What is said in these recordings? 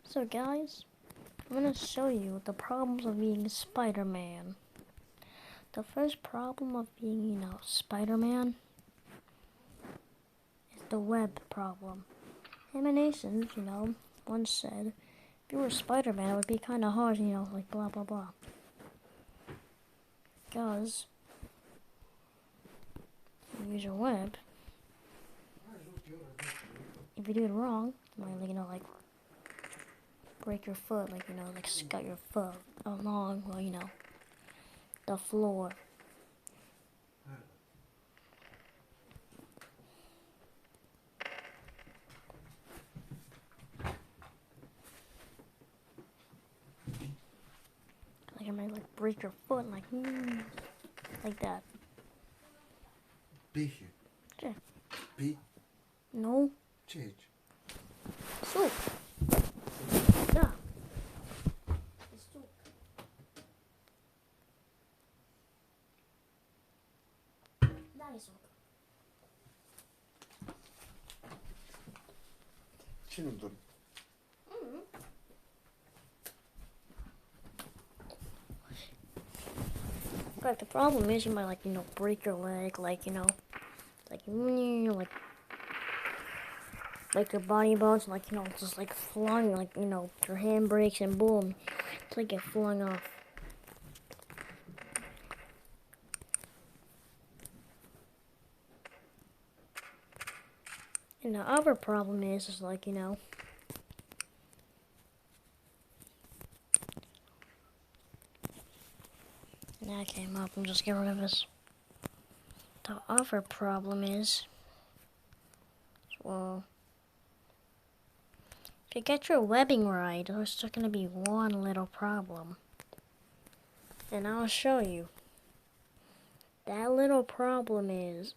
So guys, I'm gonna show you the problems of being Spider-Man. The first problem of being, Spider-Man is the web problem. Animations, once said, if you were Spider-Man, it would be kind of hard, like blah blah blah. Because you use your web, if you do it wrong, like break your foot, like cut your foot along, the floor. Like I might break your foot, like that. B. Yeah. B. No. Change. Soup. Да. Soup. Дай soup. Чинудон. But the problem is you might break your leg, like your body bones, just flung, your hand breaks and boom, it's like get flung off. And the other problem is that came up, I'm just getting rid of this. The other problem is, well, if you get your webbing right, there's just gonna be one little problem. And I'll show you. That little problem is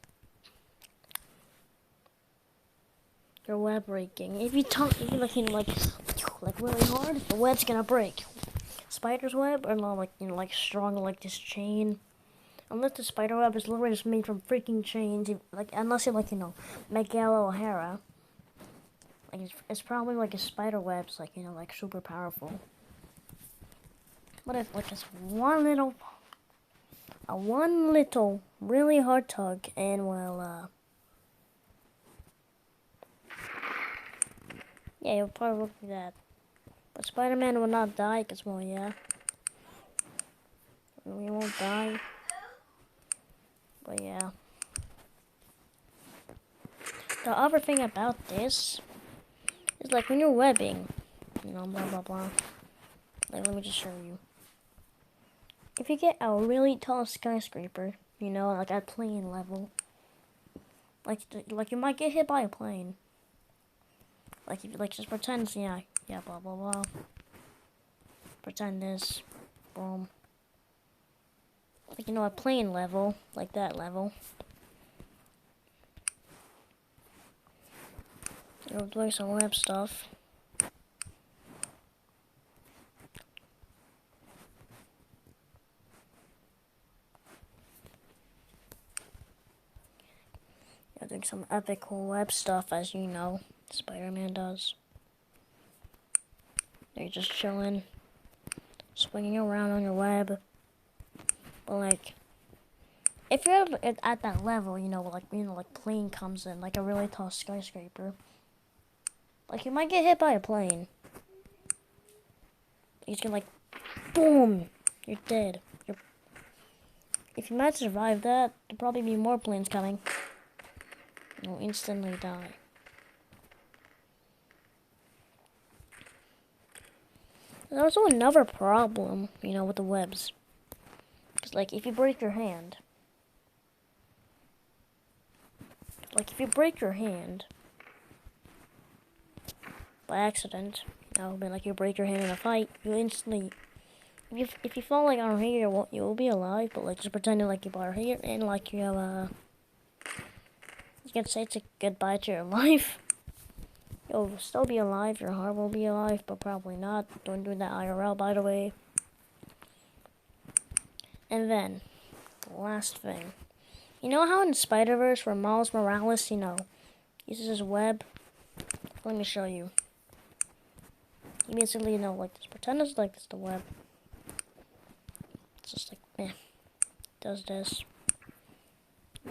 your web breaking. If you like really hard, the web's gonna break. Spider's web are not like strong like this chain. Unless the spider web is literally just made from freaking chains, unless you're Miguel O'Hara. It's probably a spider web's super powerful. But if it's one little really hard tug, and yeah, you'll probably look like that. But Spider-Man will not die, because yeah, he won't die. But yeah, the other thing about this is when you're webbing, blah blah blah. Let me just show you. If you get a really tall skyscraper, at plane level, you might get hit by a plane. If you just pretend, yeah, blah blah blah. Pretend this, boom. A plane level, that level. You're doing some web stuff. You're doing some epic cool web stuff, as you know, Spider-Man does. You're just chilling, swinging around on your web. But if you're at that level, plane comes in, a really tall skyscraper. You might get hit by a plane. You can boom, you're dead. If you might survive that, there'll probably be more planes coming. You'll instantly die. There's also another problem, with the webs. Because, if you break your hand, by accident, you break your hand in a fight, you instantly, if you fall on here, you'll be alive, but just pretending you are here, and you have you can say it's a goodbye to your life. You'll still be alive, your heart will be alive, but probably not. Don't do that IRL, by the way. And then, the last thing. You know how in Spider-Verse, where Miles Morales, uses his web? Let me show you. He basically, like this. Pretend it's like this the web. It's just like, does this.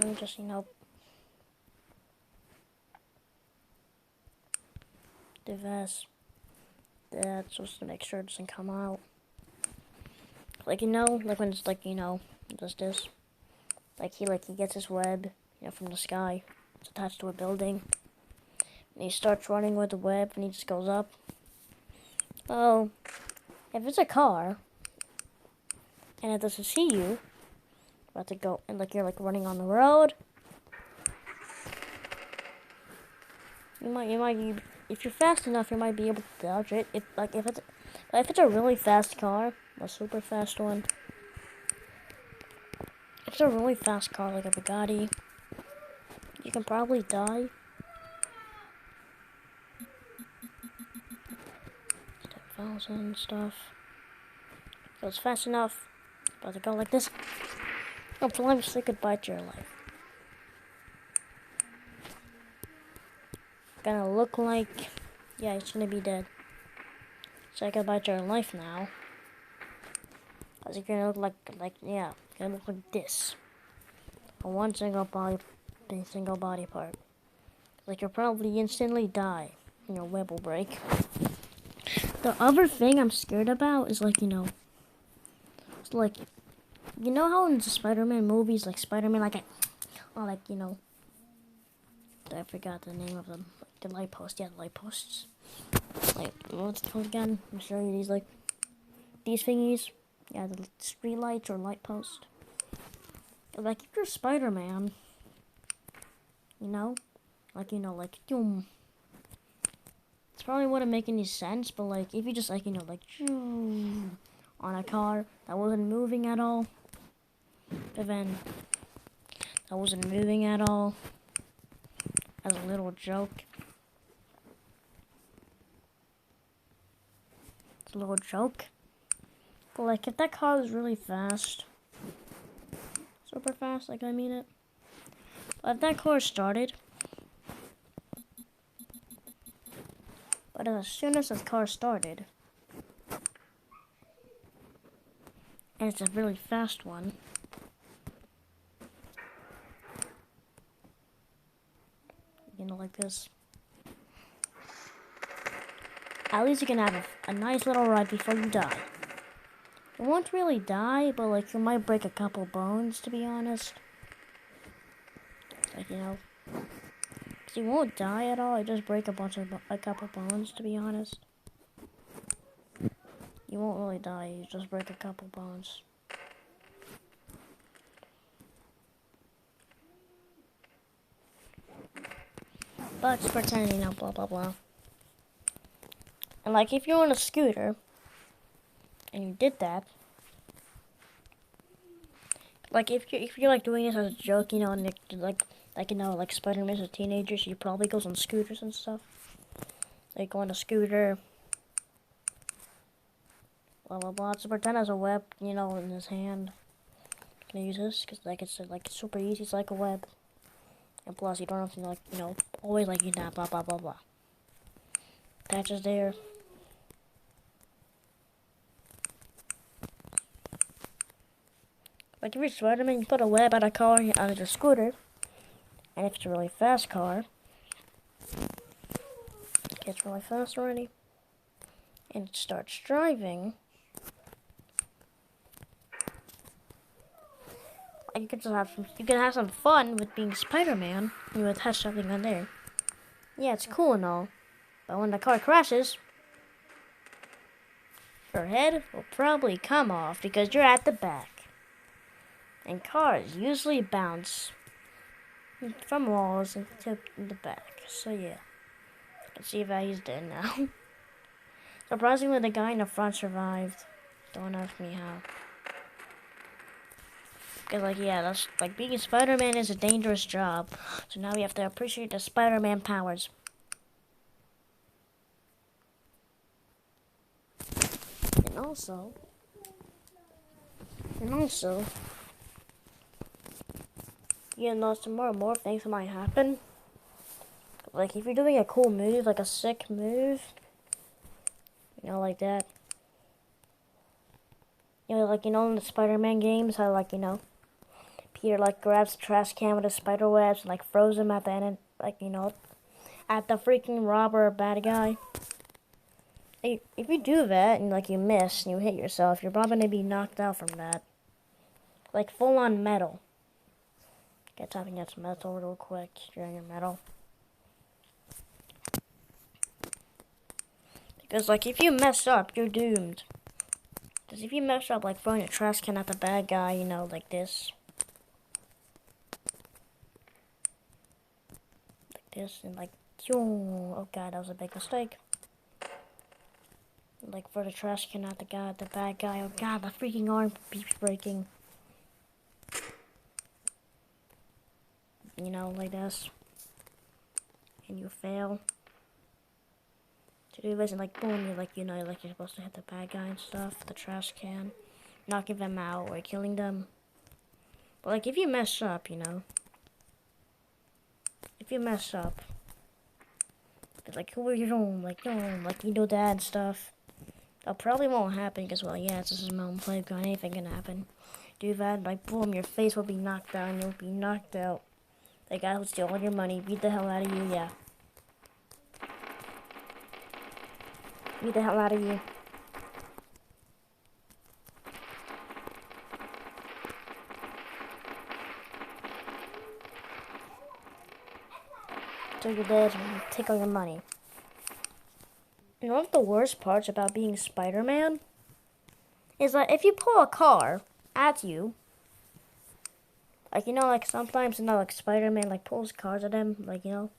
And just, do this. That, just to make sure it doesn't come out. Like, like when it's like, does this. Like he gets his web, from the sky. It's attached to a building. And he starts running with the web and he just goes up. Oh, if it's a car and it doesn't see you, about to go and you're running on the road, you might if you're fast enough, you might be able to dodge it. If it's a really fast car, a super fast one. If it's a really fast car like a Bugatti, you can probably die. 10,000 stuff. If it's fast enough, about to go like this. Oh, so let me say goodbye to your life. Gonna look like, yeah, he's gonna be dead. Say goodbye to your life now. Cause you're gonna look yeah, gonna look like this. On one single body part. Like you'll probably instantly die. And your web will break. The other thing I'm scared about is it's like, how in the Spider-Man movies, like Spider-Man, I forgot the name of them. Like the light post, yeah, the light posts. Like, what's it called again? I'm showing you these, these thingies. Yeah, the street lights or light post. Like, if you're Spider-Man, it's probably wouldn't make any sense, but, if you just, on a car that wasn't moving at all, but then that wasn't moving at all, as a little joke. It's a little joke. But, if that car was really fast, super fast, I mean it. But if that car started, but as soon as the car started, and it's a really fast one, like this, at least you can have a nice little ride before you die. You won't really die, but you might break a couple bones, to be honest. Cause you won't die at all. You just break a couple bones, to be honest. You won't really die. You just break a couple bones. But just pretending, blah blah blah. And if you're on a scooter and you did that, if you're doing this as a joke, and Spider-Man as teenagers, he probably goes on scooters and stuff. Go on a scooter, blah blah blah. So pretend as a web, in his hand. Can I use this? Cause it's super easy. It's like a web, and plus you don't have to always that blah blah blah blah. Attaches there. If you're Spider-Man, you put a web on a car on your scooter, and if it's a really fast car, it gets really fast already, and it starts driving. You can have some fun with being Spider-Man. You attach something on there. Yeah, it's cool and all, but when the car crashes, your head will probably come off because you're at the back. And cars usually bounce from walls into the back. So yeah, let's see if he's dead now. Surprisingly, the guy in the front survived. Don't ask me how. Because yeah, that's being Spider-Man is a dangerous job. So now we have to appreciate the Spider-Man powers. And also, some more things might happen. If you're doing a cool move, a sick move, You know, like that. You know, like, you know, in the Spider-Man games, how, like, you know, Peter, like, grabs the trash can with the spider webs and, like, throws them at the end, like, you know, at the freaking robber or bad guy. If you do that and, like, you miss and you hit yourself, you're probably going to be knocked out from that. Like, full-on metal. Get tapping against metal real quick during your metal. Because, like, if you mess up, you're doomed. Because if you mess up, like, throwing a trash can at the bad guy, you know, like this. Like this, and like, oh god, that was a big mistake. Like, throw the trash can at the bad guy. Oh god, the freaking arm keeps breaking. You know, like this. And you fail. To do this, and like, boom, you're like, you know, like, you're supposed to hit the bad guy and stuff, the trash can. Knocking them out or killing them. But, like, if you mess up, you know. If you mess up. It's like, who are you doing? Like, you know that and stuff. That probably won't happen because, well, yeah, this is my own playground. Anything can happen. Do that, like, boom, your face will be knocked out and you'll be knocked out. The guy will steal all your money, beat the hell out of you, yeah. Beat the hell out of you. So you're dead and take all your money. You know what the worst parts about being Spider-Man? Is that if you pull a car at you, like, you know, like, sometimes, you know, like, Spider-Man, like, pulls cars at him, like, you know.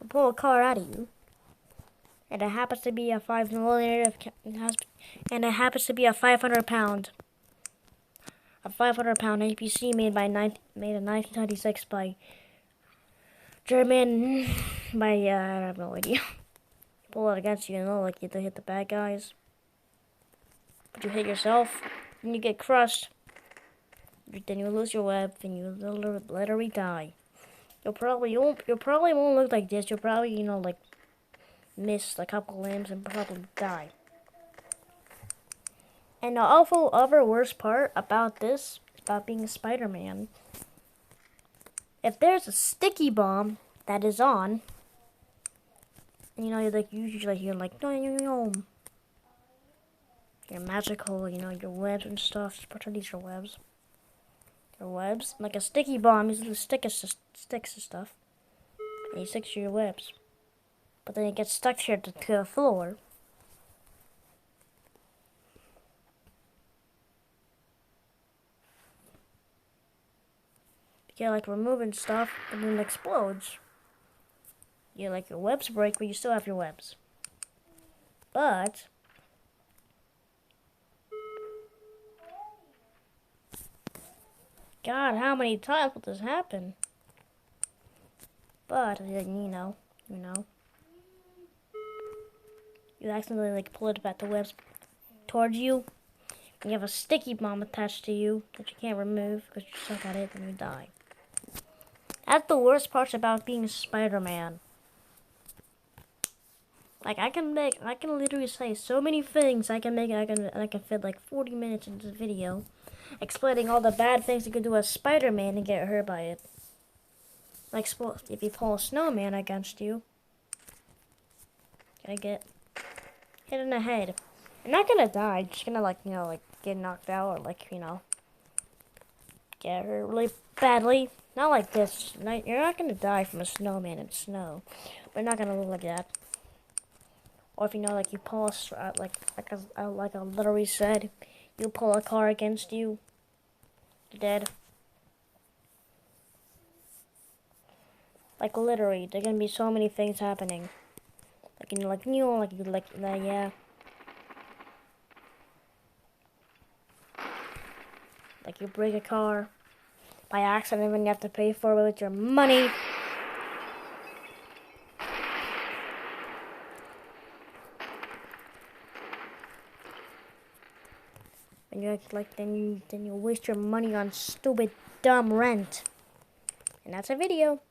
Pull a car out of you. And it happens to be a 5mm, and it happens to be a 500-pound. A 500-pound APC made in 1996 by German, by, I have no idea. Pull it against you, you know, like, you have to hit the bad guys. But you hit yourself, and you get crushed. Then you lose your web, and you literally die. You probably won't look like this. You'll probably, you know, like, miss a couple limbs and probably die. And the awful other worst part about this, about being a Spider-Man, if there's a sticky bomb that is on, and, you know, like, usually you're like, no, you're magical, you know, your webs and stuff. Just pretend these are webs. Your webs, like a sticky bomb, usually sticks to stuff, and you stick to your webs. But then it gets stuck here to the floor. You're like removing stuff, and then it explodes. You like your webs break, but you still have your webs. But God, how many times will this happen? But you know, you accidentally like pull it back the webs towards you. And you have a sticky bomb attached to you that you can't remove because you suck at it and you die. That's the worst part about being Spider-Man. Like, I can literally say so many things. I can fit like 40 minutes into the video, explaining all the bad things you can do as Spider-Man and get hurt by it. Like, if you pull a snowman against you, gonna get hit in the head. You're not gonna die. You're just gonna, like, you know, like, get knocked out or, like, you know, get hurt really badly. Not like this. You're not gonna die from a snowman in snow. We're not gonna look like that. Or if you know, like, you pull like I literally said, you pull a car against you, you're dead. Like, literally, there's gonna be so many things happening. Yeah. Like, you break a car by accident and you have to pay for it with your money. And you're like, then you waste your money on stupid, dumb rent. And that's a video.